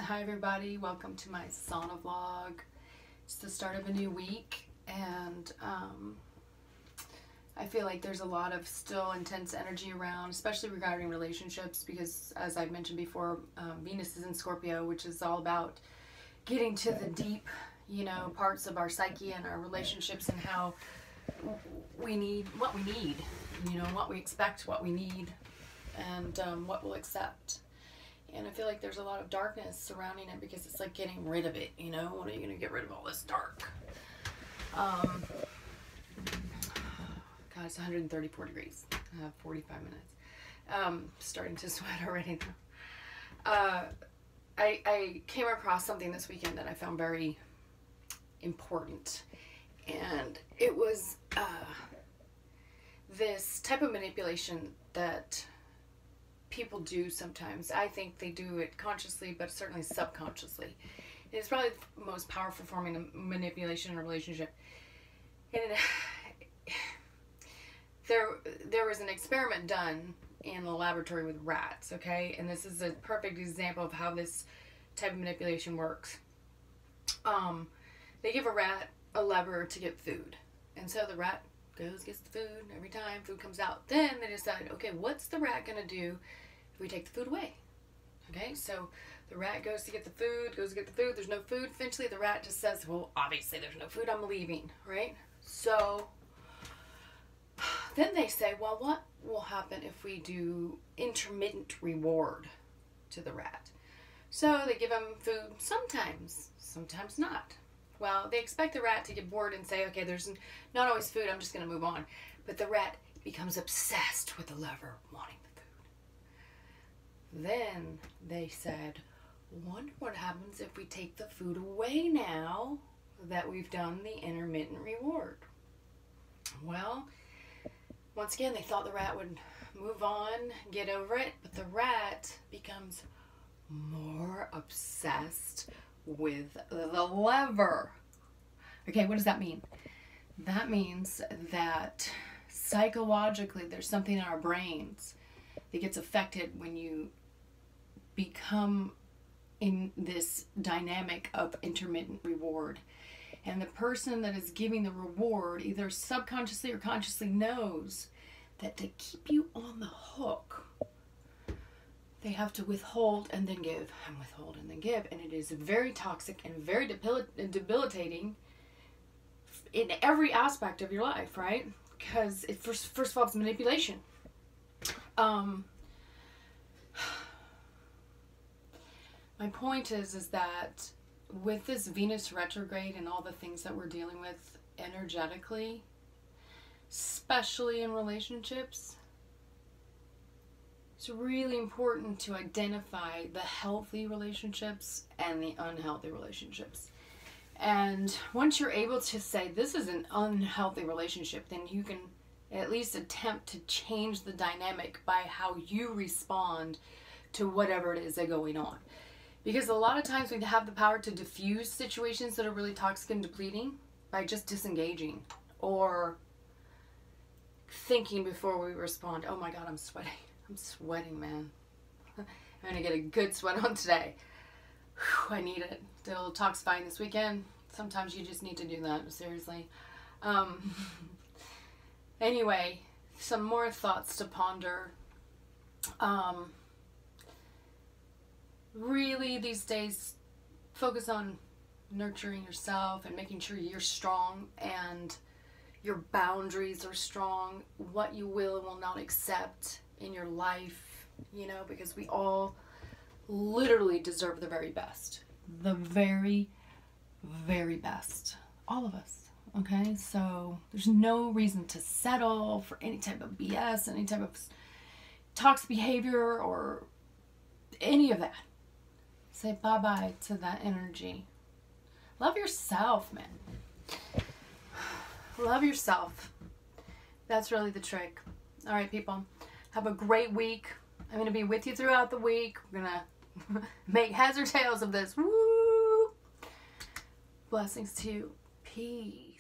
Hi everybody, welcome to my sauna vlog. It's the start of a new week, and I feel like there's a lot of still intense energy around, especially regarding relationships, because as I've mentioned before, Venus is in Scorpio, which is all about getting to the deep, parts of our psyche and our relationships, and how we need what we need, what we expect, what we need, and what we'll accept. And I feel like there's a lot of darkness surrounding it because it's like getting rid of it, When are you going to get rid of all this dark? God, it's 134 degrees. I have 45 minutes. Starting to sweat already now. I came across something this weekend that I found very important. And it was this type of manipulation that people do sometimes. I think they do it consciously, but certainly subconsciously. It's probably the most powerful form of manipulation in a relationship. And there was an experiment done in the laboratory with rats, okay? And this is a perfect example of how this type of manipulation works. They give a rat a lever to get food. And so the rat goes, gets the food, every time food comes out. Then they decide, okay, what's the rat gonna do if we take the food away? Okay, so the rat goes to get the food, there's no food. Eventually the rat just says, well, obviously there's no food, I'm leaving, right? So then they say, well, what will happen if we do intermittent reward to the rat? So they give him food sometimes not. Well, they expect the rat to get bored and say, okay, there's not always food, I'm just going to move on. But the rat becomes obsessed with the lever, wanting the food. Then they said, wonder what happens if we take the food away now that we've done the intermittent reward. Well, once again, they thought the rat would move on, get over it, but the rat becomes more obsessed with the lever. Okay, what does that mean? That means that psychologically there's something in our brains that gets affected when you become in this dynamic of intermittent reward. And the person that is giving the reward either subconsciously or consciously knows that to keep you on the hook, they have to withhold and then give, and withhold and then give. And it is very toxic and very debilitating in every aspect of your life, right? Because it, first of all, it's manipulation. My point is that with this Venus retrograde and all the things that we're dealing with energetically, especially in relationships, it's really important to identify the healthy relationships and the unhealthy relationships. And once you're able to say this is an unhealthy relationship, then you can at least attempt to change the dynamic by how you respond to whatever it is that's going on. Because a lot of times we have the power to diffuse situations that are really toxic and depleting by just disengaging or thinking before we respond. Oh my God, I'm sweating. I'm sweating, man. I'm going to get a good sweat on today. Whew, I need it. Did a little toxifying this weekend. Sometimes you just need to do that, seriously. Anyway, some more thoughts to ponder. Really, these days, focus on nurturing yourself and making sure you're strong and your boundaries are strong. What you will and will not accept in your life, because we all literally deserve the very best. The very, very best. All of us. Okay? So there's no reason to settle for any type of BS, any type of toxic behavior or any of that. Say bye-bye to that energy. Love yourself, man. Love yourself. That's really the trick. All right, people. Have a great week. I'm going to be with you throughout the week. We're going to make heads or tails of this. Woo! Blessings to you. Peace.